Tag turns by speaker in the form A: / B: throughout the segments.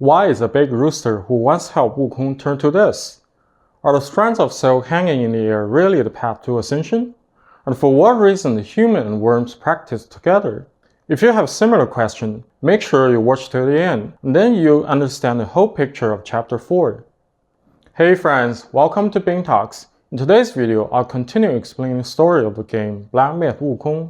A: Why is a big rooster who once helped Wukong turn to this? Are the strands of silk hanging in the air really the path to ascension? And for what reason the human and worms practice together? If you have similar questions, make sure you watch till the end, and then you'll understand the whole picture of Chapter 4. Hey friends, welcome to Bing Talks. In today's video, I'll continue explaining the story of the game Black Myth Wukong.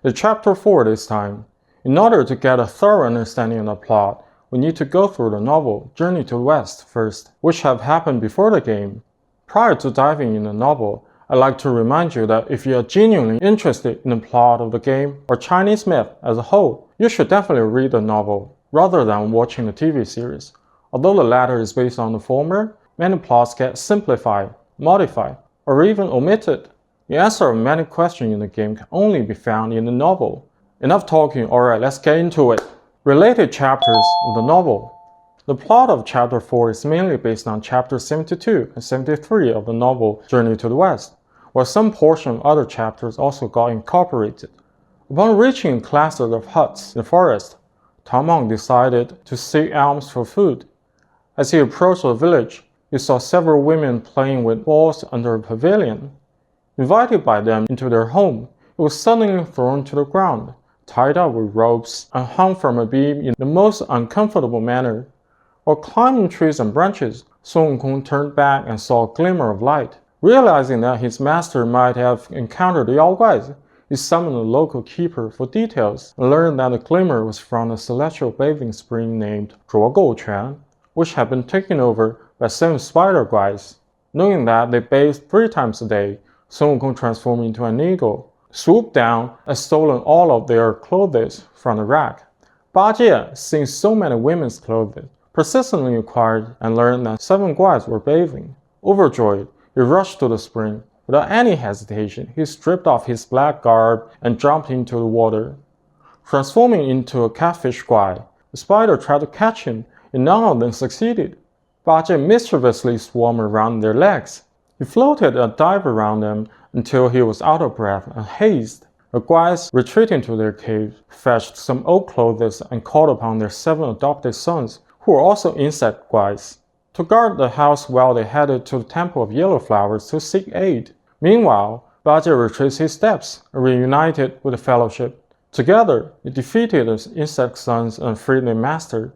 A: It's Chapter 4 this time. In order to get a thorough understanding of the plot, we need to go through the novel Journey to the West first, which have happened before the game. Prior to diving in the novel, I'd like to remind you that if you are genuinely interested in the plot of the game or Chinese myth as a whole, you should definitely read the novel rather than watching the TV series. Although the latter is based on the former, many plots get simplified, modified, or even omitted. The answer of many questions in the game can only be found in the novel. Enough talking, alright, let's get into it. Related chapters of the novel. The plot of Chapter 4 is mainly based on Chapters 72 and 73 of the novel Journey to the West, while some portion of other chapters also got incorporated. Upon reaching a cluster of huts in the forest, Tang Mang decided to seek alms for food. As he approached the village, he saw several women playing with balls under a pavilion. Invited by them into their home, he was suddenly thrown to the ground, tied up with ropes and hung from a beam in the most uncomfortable manner. While climbing trees and branches, Sun Wukong turned back and saw a glimmer of light. Realizing that his master might have encountered the Yao Guais, he summoned the local keeper for details and learned that the glimmer was from a celestial bathing spring named Zhuogou Quan, which had been taken over by 7 spider guys. Knowing that they bathed 3 times a day, Sun Wukong transformed into an eagle, swooped down and stolen all of their clothes from the rack. Ba Jie, seeing so many women's clothes, persistently inquired and learned that 7 guys were bathing. Overjoyed, he rushed to the spring. Without any hesitation, he stripped off his black garb and jumped into the water. Transforming into a catfish guy, the spider tried to catch him, and none of them succeeded. Ba Jie mischievously swam around their legs. He floated and dived around them until he was out of breath and hazed. The guys, retreating to their cave, fetched some old clothes and called upon their 7 adopted sons, who were also insect guys, to guard the house while they headed to the Temple of Yellow Flowers to seek aid. Meanwhile, Ba Jie retraced his steps and reunited with the Fellowship. Together, they defeated the insect sons and freed their master.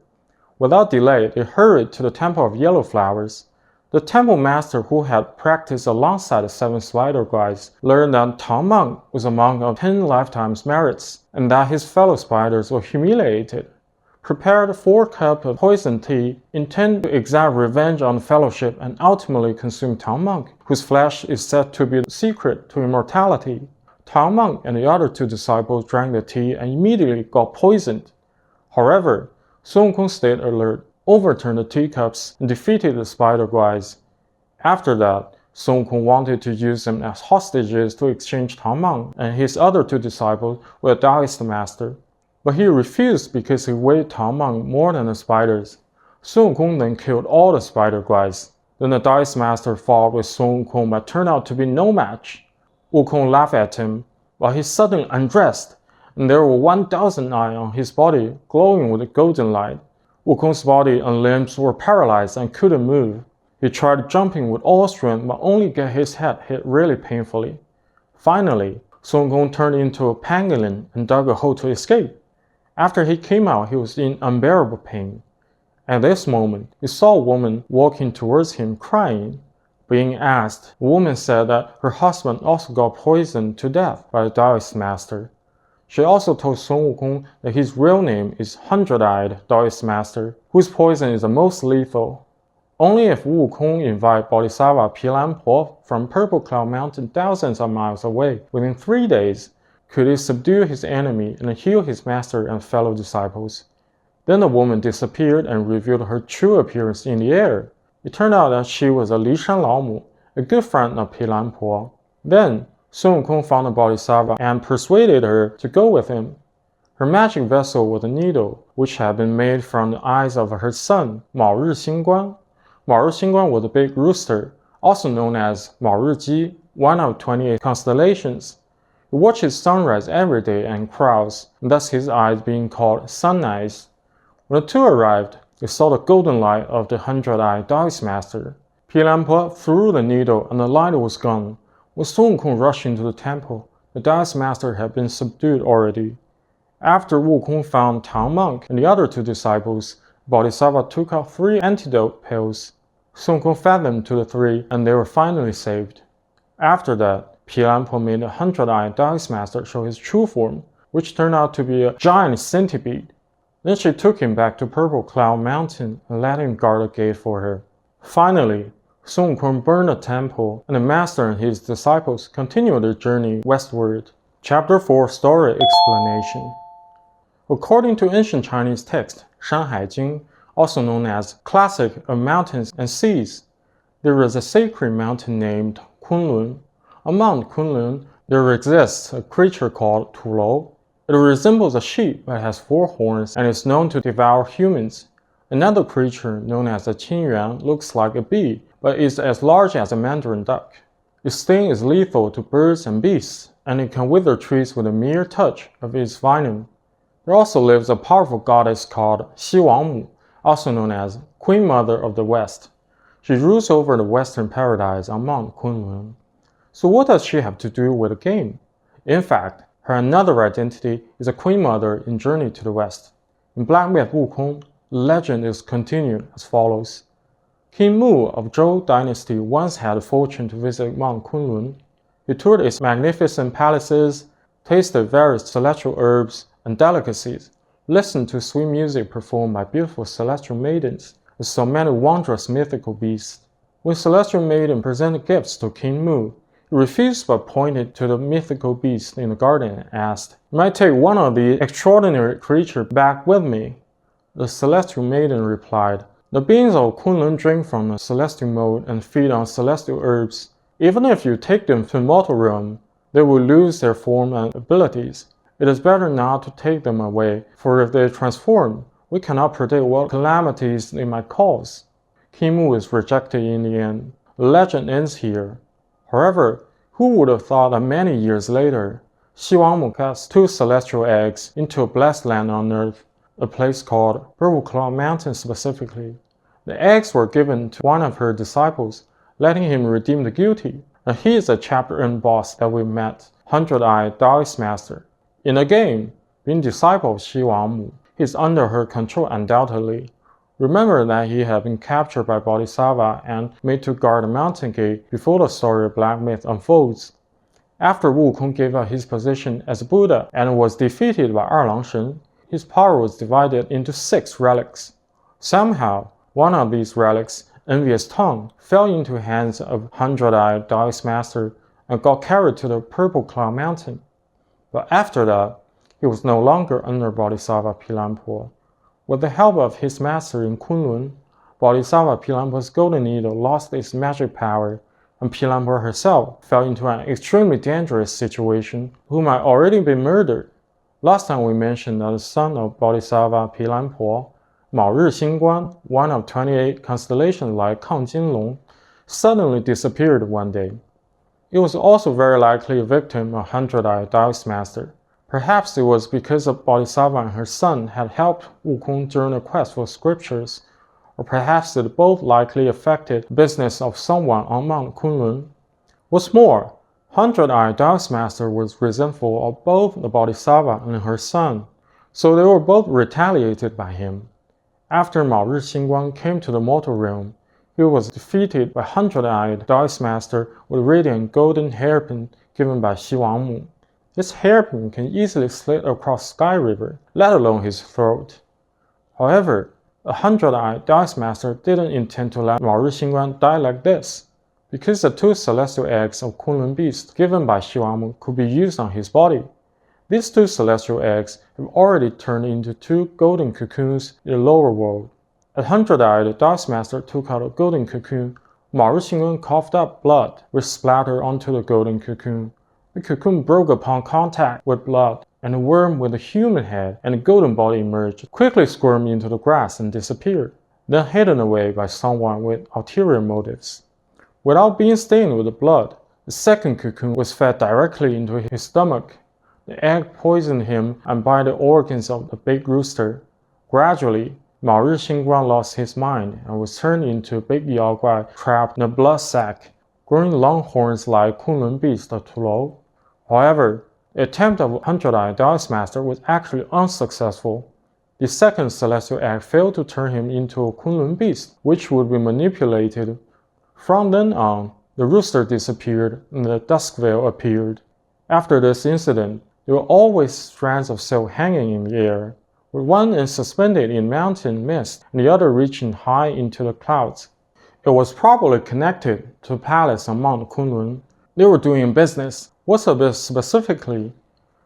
A: Without delay, they hurried to the Temple of Yellow Flowers. The temple master, who had practiced alongside the 7 spider guys, learned that Tang Mang was among the 10 lifetimes merits, and that his fellow spiders were humiliated. Prepared 4 cups of poison tea, intend to exact revenge on the Fellowship and ultimately consume Tang Mang, whose flesh is said to be the secret to immortality. Tang Mang and the other 2 disciples drank the tea and immediately got poisoned. However, Sun Wukong stayed alert, overturned the teacups, and defeated the spider guys. After that, Sun Wukong wanted to use them as hostages to exchange Tang Mang and his other 2 disciples with a Taoist master. But he refused because he weighed Tang Mang more than the spiders. Sun Wukong then killed all the spider guys. Then the Taoist master fought with Sun Wukong but turned out to be no match. Wukong laughed at him, while he suddenly undressed, and there were 1,000 eyes on his body, glowing with a golden light. Wukong's body and limbs were paralyzed and couldn't move. He tried jumping with all strength but only got his head hit really painfully. Finally, Sun Wukong turned into a pangolin and dug a hole to escape. After he came out, he was in unbearable pain. At this moment, he saw a woman walking towards him crying. Being asked, the woman said that her husband also got poisoned to death by the Taoist master. She also told Sun Wukong that his real name is Hundred-Eyed Taoist Master, whose poison is the most lethal. Only if Wukong invited Bodhisattva Pilan Po from Purple Cloud Mountain thousands of miles away within 3 days, could he subdue his enemy and heal his master and fellow disciples. Then the woman disappeared and revealed her true appearance in the air. It turned out that she was a Lishan Laomu, a good friend of Pilan Po. Then, Sun Wukong found the Bodhisattva and persuaded her to go with him. Her magic vessel was a needle, which had been made from the eyes of her son, Mao Ri Xingguan. Mao Ri Xingguan was a big rooster, also known as Mao Ri Ji, one of 28 constellations. He watches sunrise every day and crows, and thus his eyes being called sun eyes. When the 2 arrived, they saw the golden light of the 100-eyed Taoist master. Pilanpo threw the needle and the light was gone. When Sun Wukong rushed into the temple, the Taoist master had been subdued already. After Wukong found Tang Monk and the other two disciples, Bodhisattva took out 3 antidote pills. Sun Wukong fed them to the 3 and they were finally saved. After that, Pilanpo made the 100-eyed Taoist master show his true form, which turned out to be a giant centipede. Then she took him back to Purple Cloud Mountain and let him guard the gate for her. Finally, Sun Wukong burned the temple, and the master and his disciples continued their journey westward. Chapter 4 Story Explanation. According to ancient Chinese text, Shanhai Jing, also known as Classic of Mountains and Seas, there is a sacred mountain named Kunlun. On Mount Kunlun, there exists a creature called Tulou. It resembles a sheep but has 4 horns and is known to devour humans. Another creature, known as a Qingyuan, looks like a bee but is as large as a mandarin duck. Its sting is lethal to birds and beasts, and it can wither trees with a mere touch of its venom. There also lives a powerful goddess called Xiwangmu, also known as Queen Mother of the West. She rules over the Western Paradise on Mount Kunlun. So what does she have to do with the game? In fact, her another identity is a Queen Mother in Journey to the West. In Black Myth Wukong, the legend is continued as follows. King Mu of Zhou dynasty once had the fortune to visit Mount Kunlun. He toured its magnificent palaces, tasted various celestial herbs and delicacies, listened to sweet music performed by beautiful celestial maidens, and saw many wondrous mythical beasts. When celestial maiden presented gifts to King Mu, he refused but pointed to the mythical beast in the garden and asked, "May I take one of the extraordinary creatures back with me?" The celestial maiden replied, "The beings of Kunlun drink from the celestial mold and feed on celestial herbs. Even if you take them to the mortal realm, they will lose their form and abilities. It is better not to take them away, for if they transform, we cannot predict what calamities they might cause." King Mu is rejected in the end. The legend ends here. However, who would have thought that many years later, Xiwangmu cast 2 celestial eggs into a blessed land on earth, a place called Purple Cloud Mountain specifically. The eggs were given to one of her disciples, letting him redeem the guilty, and he is a chapter-end boss that we met, 100-eyed Taoist master. In the game, being disciple of Xiwangmu, he is under her control undoubtedly. Remember that he had been captured by Bodhisattva and made to guard the mountain gate before the story of Black Myth unfolds. After Wukong gave up his position as Buddha and was defeated by Erlang Shen, his power was divided into 6 relics. Somehow, one of these relics, Envious Tongue, fell into the hands of 100-eyed Taoist master and got carried to the Purple Cloud Mountain. But after that, he was no longer under Bodhisattva Pilanpo. With the help of his master in Kunlun, Bodhisattva Pilanpo's golden needle lost its magic power, and Pilanpo herself fell into an extremely dangerous situation, who might already be murdered. Last time we mentioned that the son of Bodhisattva Pilanpo, Mao Ri Xingguan, one of 28 constellations like Kangjinlong, suddenly disappeared one day. It was also very likely a victim of 100-eyed Taoist master. Perhaps it was because of Bodhisattva and her son had helped Wukong during the quest for scriptures, or perhaps it both likely affected the business of someone on Mount Kunlun. What's more, 100-eyed Taoist master was resentful of both the Bodhisattva and her son, so they were both retaliated by him. After Mao Ri Xingguan came to the mortal realm, he was defeated by 100-eyed Taoist master with a radiant golden hairpin given by Xiwangmu. This hairpin can easily slit across Sky River, let alone his throat. However, a 100-eyed Taoist master didn't intend to let Mao Ri Xingguan die like this, because the 2 celestial eggs of Kunlun Beast given by Xiwangmu could be used on his body. These 2 celestial eggs have already turned into 2 golden cocoons in the lower world. A 100-eyed Taoist master took out a golden cocoon. Mao Ri Xingguan coughed up blood, which splattered onto the golden cocoon. The cocoon broke upon contact with blood, and a worm with a human head and a golden body emerged, quickly squirmed into the grass and disappeared, then hidden away by someone with ulterior motives. Without being stained with the blood, the second cocoon was fed directly into his stomach. The egg poisoned him and by the organs of the big rooster. Gradually, Mao Xingguan lost his mind and was turned into a big yaoguai trapped in a blood sack, growing long horns like Kunlun beast of Tulou. However, the attempt of 100-Eye Taoist Master was actually unsuccessful. The second celestial egg failed to turn him into a Kunlun beast, which would be manipulated. From then on, the rooster disappeared and the dusk veil appeared. After this incident, there were always strands of silk hanging in the air, with one end suspended in mountain mist and the other reaching high into the clouds. It was probably connected to a palace on Mount Kunlun. They were doing business. What's a bit specifically?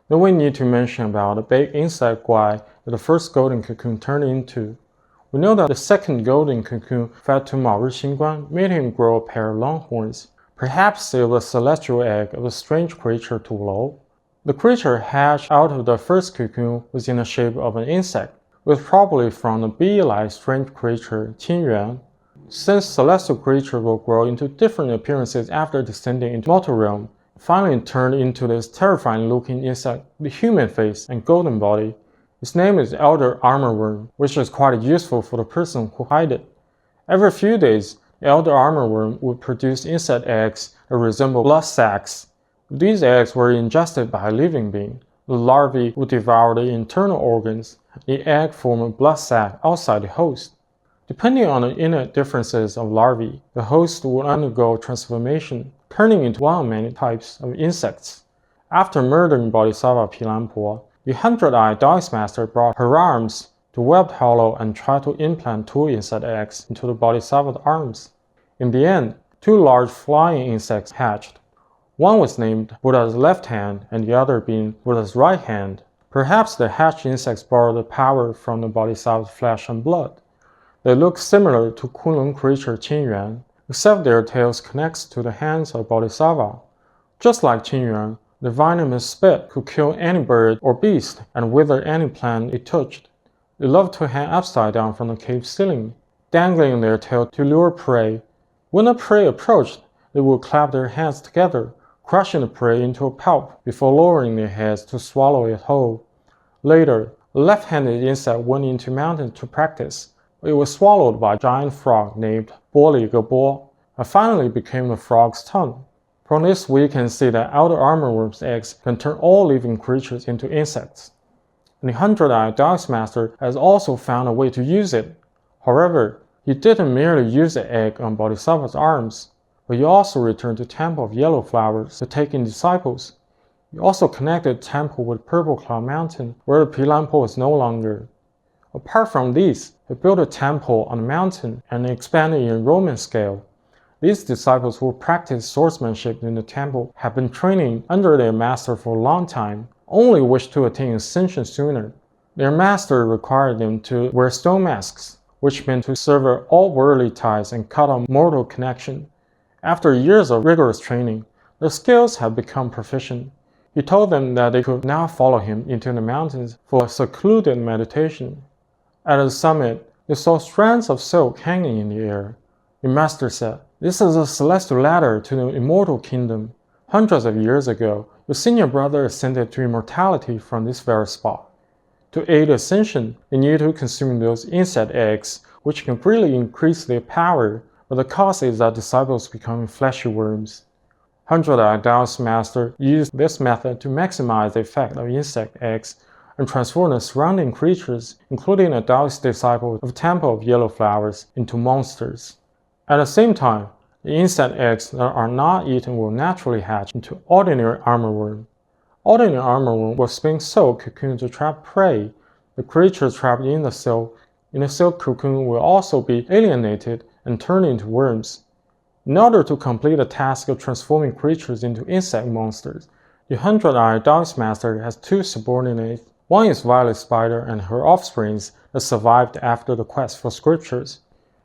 A: Then we need to mention about the big insect guai that the first golden cocoon turned into. We know that the second golden cocoon fed to Mao Xingguan made him grow a pair of long horns. Perhaps it was a celestial egg of a strange creature Tulou. The creature hatched out of the first cocoon was in the shape of an insect, was probably from the bee-like strange creature Qingyuan. Since celestial creatures will grow into different appearances after descending into mortal realm, finally turned into this terrifying-looking insect with human face and golden body. Its name is Elder Armorworm, which is quite useful for the person who hides it. Every few days, the Elder Armorworm would produce insect eggs that resemble blood sacs. If these eggs were ingested by a living being, the larvae would devour the internal organs. The egg formed a blood sac outside the host. Depending on the inner differences of larvae, the host would undergo transformation, turning into one of many types of insects. After murdering Bodhisattva Pilanpo, the 100-Eye Taoist Master brought her arms to Webbed Hollow and tried to implant 2 insect eggs into the Bodhisattva's arms. In the end, 2 large flying insects hatched. One was named Buddha's left hand and the other being Buddha's right hand. Perhaps the hatched insects borrowed the power from the Bodhisattva's flesh and blood. They look similar to Kunlun creature Qingyuan, except their tails connect to the hands of Bodhisattva. Just like Qingyuan, the venomous spit could kill any bird or beast and wither any plant it touched. They loved to hang upside down from the cave ceiling, dangling their tail to lure prey. When the prey approached, they would clap their hands together, crushing the prey into a pulp before lowering their heads to swallow it whole. Later, a left-handed insect went into mountains to practice. It was swallowed by a giant frog named Bo and finally became the frog's tongue. From this we can see that Elder Armorworm's eggs can turn all living creatures into insects. And the 100-Eye Taoist Master has also found a way to use it. However, he didn't merely use the egg on Bodhisattva's arms, but he also returned to Temple of Yellow Flowers to take in disciples. He also connected the temple with Purple Cloud Mountain, where the Pilanpo is no longer. Apart from these, he built a temple on the mountain and expanded in Roman scale. These disciples who practiced swordsmanship in the temple had been training under their master for a long time, only wished to attain ascension sooner. Their master required them to wear stone masks, which meant to sever all worldly ties and cut off mortal connection. After years of rigorous training, their skills had become proficient. He told them that they could now follow him into the mountains for secluded meditation. At the summit, they saw strands of silk hanging in the air. The master said, "This is a celestial ladder to the immortal kingdom. Hundreds of years ago, your senior brother ascended to immortality from this very spot. To aid ascension, they need to consume those insect eggs, which can greatly increase their power, but the cost is that disciples become fleshy worms." 100-Eye Taoist Master used this method to maximize the effect of insect eggs and transform the surrounding creatures, including the Taoist disciples of Temple of Yellow Flowers, into monsters. At the same time, the insect eggs that are not eaten will naturally hatch into ordinary armorworm. Ordinary armorworm will spin silk cocoon to trap prey. The creatures trapped in the silk cocoon will also be alienated and turned into worms. In order to complete the task of transforming creatures into insect monsters, the 100-Eye Taoist Master has 2 subordinates. One is Violet Spider and her offsprings that survived after the quest for scriptures.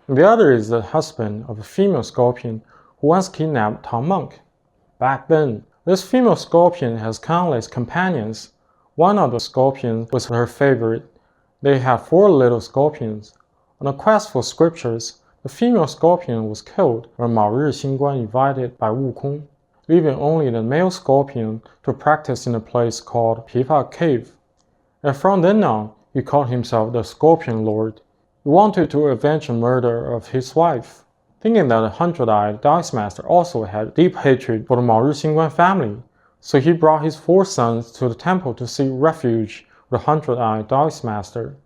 A: And the other is the husband of a female scorpion who once kidnapped Tang Monk. Back then, this female scorpion has countless companions. One of the scorpions was her favorite. They had 4 little scorpions. On a quest for scriptures, the female scorpion was killed when Mao Xingguan invited by Wukong, leaving only the male scorpion to practice in a place called Pipa Cave. And from then on, he called himself the Scorpion Lord. He He wanted to avenge the murder of his wife. Thinking that the Hundred-Eyed Taoist Master also had deep hatred for the Maori Xingguan family, so he brought his 4 sons to the temple to seek refuge with the Hundred-Eyed Taoist Master.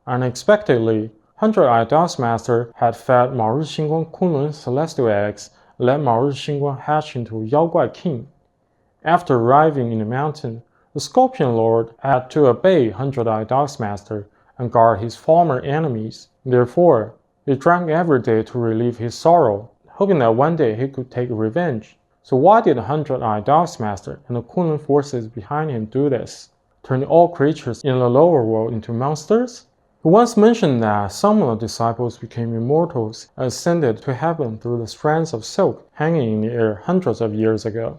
A: Unexpectedly, Hundred-Eyed Taoist Master had fed Maori Xingguan Kunlun celestial eggs and let Maori Xingguan hatch into Yao Guai King. After arriving in the mountain, the Scorpion Lord had to obey Hundred-Eyed Taoist Master and guard his former enemies. Therefore, he drank every day to relieve his sorrow, hoping that one day he could take revenge. So why did the Hundred-Eyed Taoist Master and the Kunlun forces behind him do this, turning all creatures in the lower world into monsters? He once mentioned that some of the disciples became immortals and ascended to heaven through the strands of silk hanging in the air hundreds of years ago.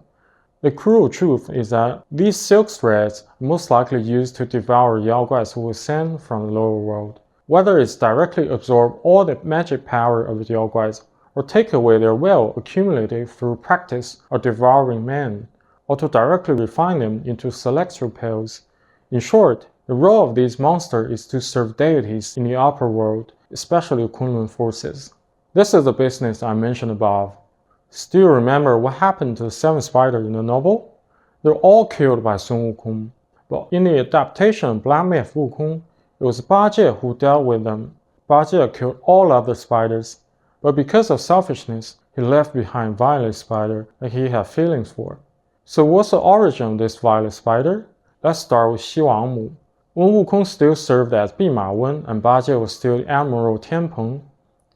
A: The cruel truth is that these silk threads are most likely used to devour Yaoguais who ascend from the lower world. Whether it's directly absorb all the magic power of the Yaoguais, or take away their will accumulated through practice of devouring men, or to directly refine them into celestial pills. In short, the role of these monsters is to serve deities in the upper world, especially Kunlun forces. This is the business I mentioned above. Still remember what happened to the 7 spiders in the novel? They're all killed by Sun Wukong, but in the adaptation of Black Myth Wukong, it was Bajie who dealt with them. Bajie killed all other spiders, but because of selfishness, he left behind Violet Spider that he had feelings for. So what's the origin of this Violet Spider? Let's start with Xi Wangmu. When Wukong still served as Bima Wen and Bajie was still Admiral Tianpeng,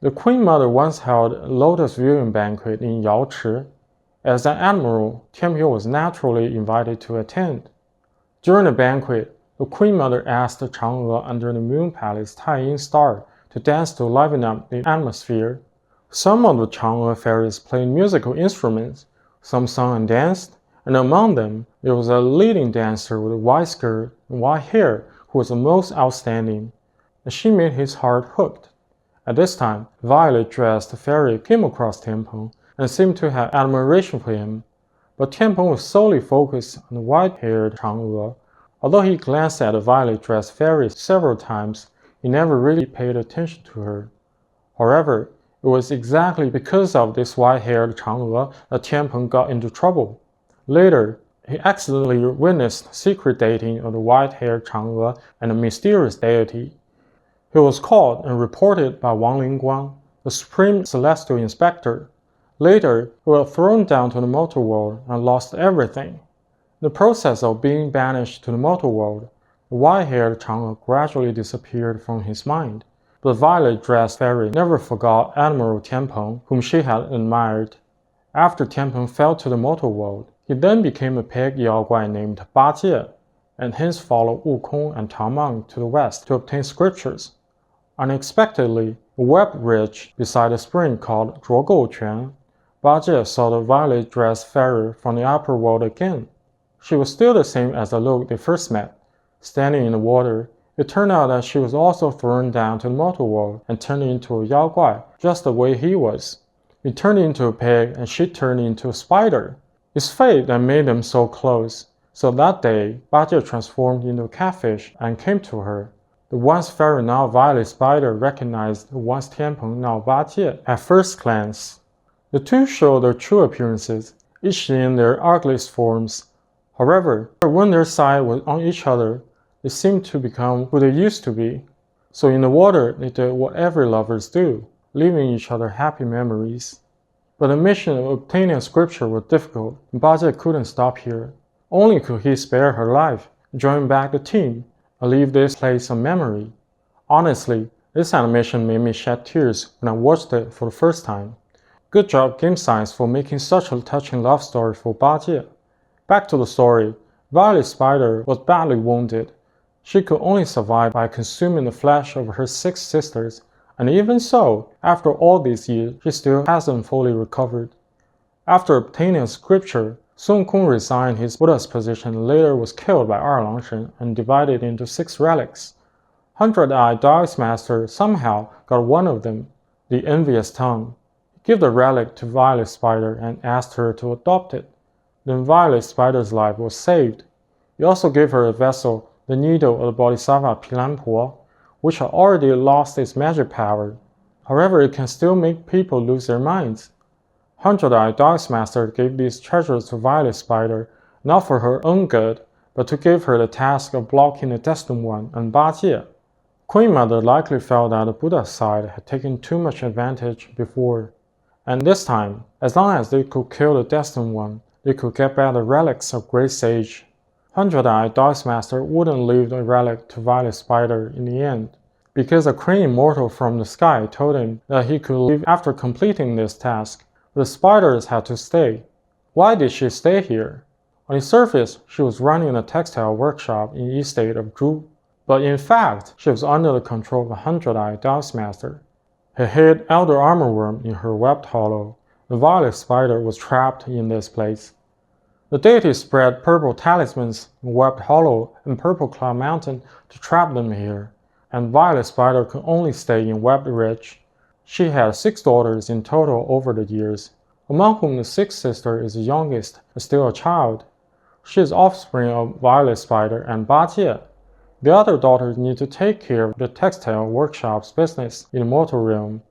A: the Queen Mother once held a lotus viewing banquet in Yaochi. As an admiral, Tianpeng was naturally invited to attend. During the banquet, the Queen Mother asked Chang'e under the Moon Palace Taiyin Star to dance to liven up the atmosphere. Some of the Chang'e fairies played musical instruments, some sung and danced, and among them there was a leading dancer with a white skirt and white hair who was the most outstanding, and she made his heart hooked. At this time, violet-dressed fairy came across Tianpeng and seemed to have admiration for him, but Tianpeng was solely focused on the white-haired Chang'e. Although he glanced at the violet-dressed fairy several times, he never really paid attention to her. However, it was exactly because of this white-haired Chang'e that Tianpeng got into trouble. Later, he accidentally witnessed secret dating of the white-haired Chang'e and a mysterious deity. He was caught and reported by Wang Lingguang, the supreme celestial inspector. Later, he was thrown down to the mortal world and lost everything. In the process of being banished to the mortal world, the white-haired Chang'e gradually disappeared from his mind. But the violet-dressed fairy never forgot Admiral Tianpeng, whom she had admired. After Tianpeng fell to the mortal world, he then became a pig Yaoguai named Bajie, and hence followed Wukong and Tang Mang to the west to obtain scriptures. Unexpectedly, a web ridge beside a spring called Zhuogouquan, Bajie saw the violet-dressed fairy from the upper world again. She was still the same as the look they first met. Standing in the water, it turned out that she was also thrown down to the mortal world and turned into a Yaoguai, just the way he was. He turned into a pig and she turned into a spider. It's fate that made them so close. So that day, Bajie transformed into a catfish and came to her. The once fairy now violet spider recognized the once Tianpeng now Bajie at first glance. The two show their true appearances, each in their ugliest forms. However, when their side was on each other, they seemed to become who they used to be. So in the water, they did what every lovers do, leaving each other happy memories. But the mission of obtaining scripture was difficult, and Bajie couldn't stop here. Only could he spare her life, join back the team, and leave this place a memory. Honestly, this animation made me shed tears when I watched it for the first time. Good job Game Science for making such a touching love story for Bajie. Back to the story, Violet Spider was badly wounded. She could only survive by consuming the flesh of her 6 sisters, and even so, after all these years, she still hasn't fully recovered. After obtaining a scripture, Sun Wukong resigned his Buddha's position and later was killed by Langshen and divided into 6 relics. Hundred-Eyed Taoist Master somehow got one of them, the envious tongue. He gave the relic to Violet Spider and asked her to adopt it. Then Violet Spider's life was saved. He also gave her a vessel, the needle of the Bodhisattva Pilanpo, which had already lost its magic power. However, it can still make people lose their minds. Hundred-Eye Master gave these treasures to Violet Spider, not for her own good, but to give her the task of blocking the Destined One and Bajie. Queen Mother likely felt that the Buddha side had taken too much advantage before, and this time, as long as they could kill the Destined One, they could get back the relics of Great Sage. Hundred-Eye Master wouldn't leave the relic to Violet Spider in the end, because a crane immortal from the sky told him that he could leave after completing this task. The spiders had to stay. Why did she stay here? On the surface, she was running a textile workshop in the estate of Zhu, but in fact, she was under the control of a Hundred-Eye Master. He hid Elder Armorworm in her webbed hollow. The Violet Spider was trapped in this place. The deity spread purple talismans in Webbed Hollow and Purple Cloud Mountain to trap them here, and Violet Spider could only stay in Webbed Ridge. She had 6 daughters in total over the years, among whom the 6th sister is the youngest and still a child. She is offspring of Violet Spider and Bajie. The other daughters need to take care of the textile workshop's business in the mortal realm.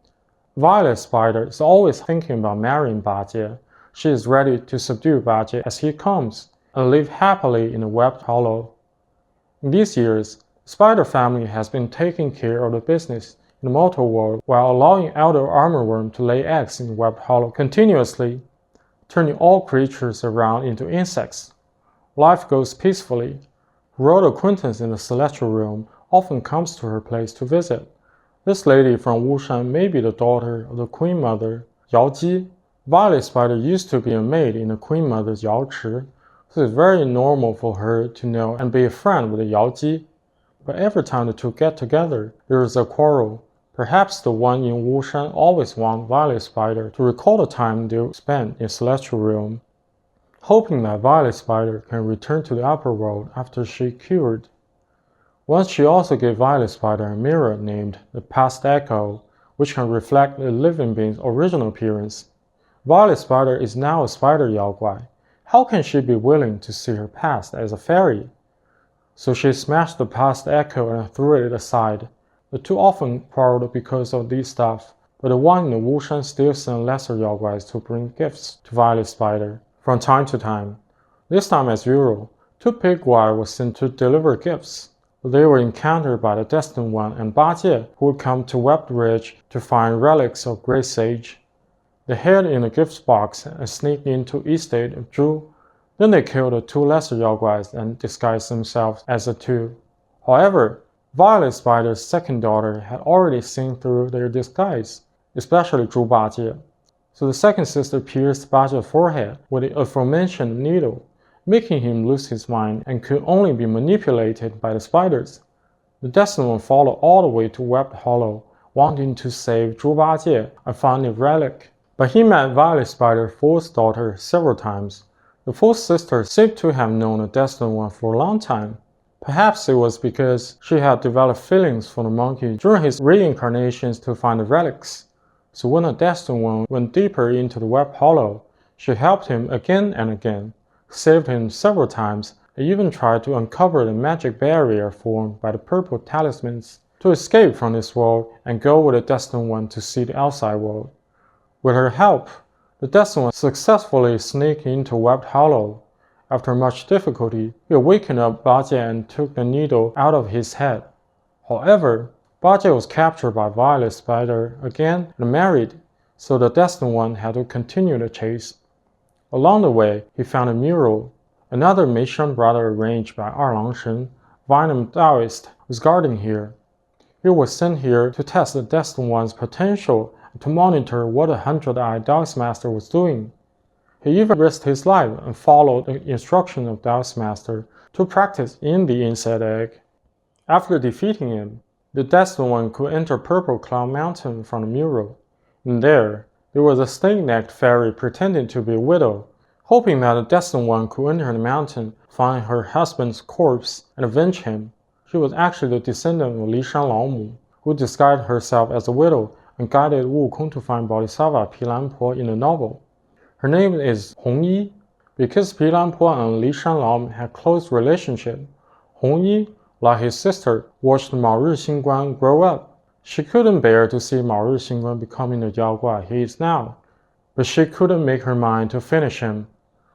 A: Violet Spider is always thinking about marrying Bajie. She is ready to subdue Bajie as he comes, and live happily in the Webbed Hollow. In these years, the Spider family has been taking care of the business in the mortal world while allowing Elder Armorworm to lay eggs in Webbed Hollow continuously, turning all creatures around into insects. Life goes peacefully. Her old acquaintance in the Celestial Realm often comes to her place to visit. This lady from Wushan may be the daughter of the Queen Mother, Yao Ji. Violet Spider used to be a maid in the Queen Mother's Yao Chi, so it's very normal for her to know and be a friend with the Yao Ji. But every time the two get together, there is a quarrel. Perhaps the one in Wushan always wants Violet Spider to recall the time they spent in Celestial Realm, hoping that Violet Spider can return to the upper world after she cured. Once she also gave Violet Spider a mirror named the Past Echo, which can reflect the living being's original appearance. Violet Spider is now a spider Yaoguai. How can she be willing to see her past as a fairy? So she smashed the Past Echo and threw it aside. The two often quarreled because of this stuff, but the one in the Wushan still sent lesser Yaoguais to bring gifts to Violet Spider from time to time. This time, as usual, 2 Pigguai were sent to deliver gifts. They were encountered by the Destined One and Bajie, who would come to Webbed Ridge to find relics of Great Sage. They hid in the gift box and sneaked into the estate of Zhu. Then they killed the 2 lesser Yaoguais and disguised themselves as the 2. However, Violet Spider's 2nd daughter had already seen through their disguise, especially Zhu Bajie. So the 2nd sister pierced Bajie's forehead with the aforementioned needle, making him lose his mind and could only be manipulated by the spiders. The Destined One followed all the way to Webbed Hollow, wanting to save Zhu Bajie and find the relic. But he met Violet Spider's 4th daughter several times. The 4th sister seemed to have known the Destined One for a long time. Perhaps it was because she had developed feelings for the monkey during his reincarnations to find the relics. So when the Destined One went deeper into the Webbed Hollow, she helped him again and again, saved him several times, and even tried to uncover the magic barrier formed by the purple talismans to escape from this world and go with the Destined One to see the outside world. With her help, the Destined One successfully sneaked into Webbed Hollow. After much difficulty, he awakened up Bajie and took the needle out of his head. However, Bajie was captured by Violet Spider again and married, so the Destined One had to continue the chase. Along the way, he found a mural. Another mission brother arranged by Erlang Shen, Venom Taoist, was guarding here. He was sent here to test the Destined One's potential and to monitor what the Hundred-Eye Master was doing. He even risked his life and followed the instruction of Master to practice in the insect egg. After defeating him, the Destined One could enter Purple Cloud Mountain from the mural. And there was a snake-necked fairy pretending to be a widow, hoping that the Destined One could enter the mountain, find her husband's corpse, and avenge him. She was actually the descendant of Li Shan Laomu, who disguised herself as a widow and guided Wukong to find Bodhisattva Pilanpo in the novel. Her name is Hongyi. Because Pilanpo and Li Shan Laomu had close relationship, Hongyi, like his sister, watched Mao Rixingguan grow up. She couldn't bear to see Mao Rixingguan becoming the Yaoguai he is now, but she couldn't make her mind to finish him.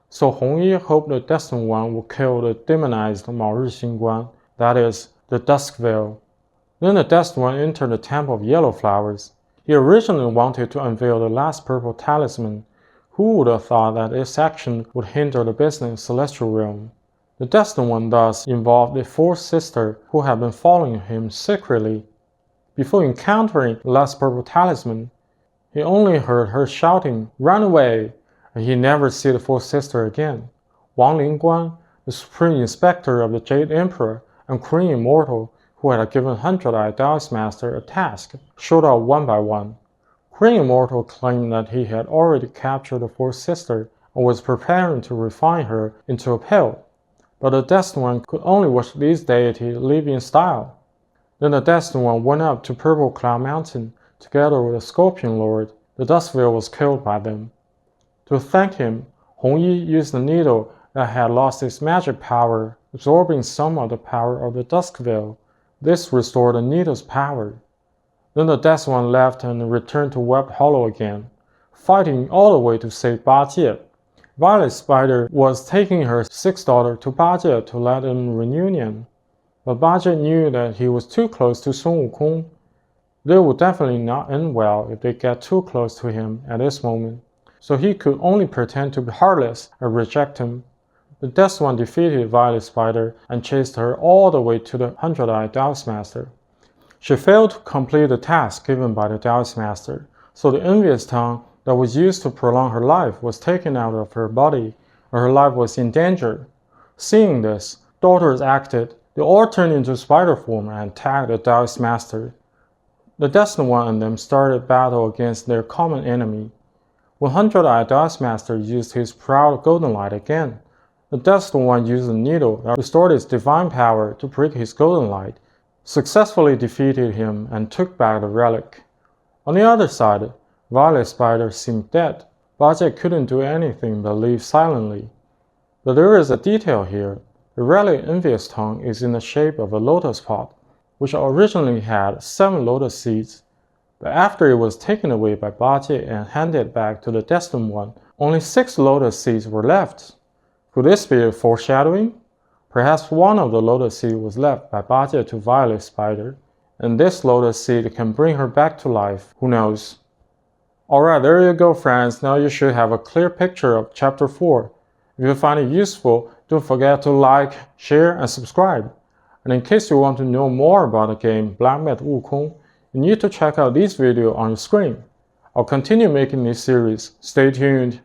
A: So Hong Yi hoped the Destined One would kill the demonized Mao Rixingguan, that is, the Dusk Veil. Then the Destined One entered the Temple of Yellow Flowers. He originally wanted to unveil the last purple talisman. Who would have thought that this action would hinder the business in Celestial Realm? The Destined One thus involved the fourth sister who had been following him secretly. Before encountering the last purple talisman, he only heard her shouting, "Run away!" and he never see the fourth sister again. Wang Lingguan, the Supreme Inspector of the Jade Emperor and Korean Immortal, who had given Hundred-Eye Taoist Master a task, showed up one by one. Korean Immortal claimed that he had already captured the fourth sister and was preparing to refine her into a pill, but the Destined One could only watch these deities live in style. Then the Destined One went up to Purple Cloud Mountain together with the Scorpion Lord. The Duskveil was killed by them. To thank him, Hong Yi used the needle that had lost its magic power, absorbing some of the power of the Duskveil. This restored the needle's power. Then the Destined One left and returned to Web Hollow again, fighting all the way to save Ba Jie. Violet Spider was taking her sixth daughter to Ba Jie to let them reunion, but Ba Jie knew that he was too close to Sun Wukong. They would definitely not end well if they get too close to him at this moment, so he could only pretend to be heartless and reject him. The Destined One defeated Violet Spider and chased her all the way to the Hundred-Eye Taoist Master. She failed to complete the task given by the Taoist Master, so the envious tongue that was used to prolong her life was taken out of her body, and her life was in danger. Seeing this, daughters acted. They all turned into spider form and attacked the Taoist Master. The Destined One and them started battle against their common enemy. When Hundred-Eye Taoist Master used his proud golden light again, the Destined One used a needle that restored its divine power to break his golden light, successfully defeated him and took back the relic. On the other side, Violet Spider seemed dead. Ba Jie couldn't do anything but leave silently. But there is a detail here. The relic Envious Tongue is in the shape of a lotus pot, which originally had 7 lotus seeds. But after it was taken away by Ba Jie and handed back to the Destined One, only 6 lotus seeds were left. Could this be a foreshadowing? Perhaps one of the lotus seeds was left by Ba Jie to Violet Spider, and this lotus seed can bring her back to life. Who knows? Alright, there you go friends, now you should have a clear picture of Chapter 4. If you find it useful, don't forget to like, share, and subscribe. And in case you want to know more about the game Black Myth Wukong, you need to check out this video on your screen. I'll continue making this series. Stay tuned.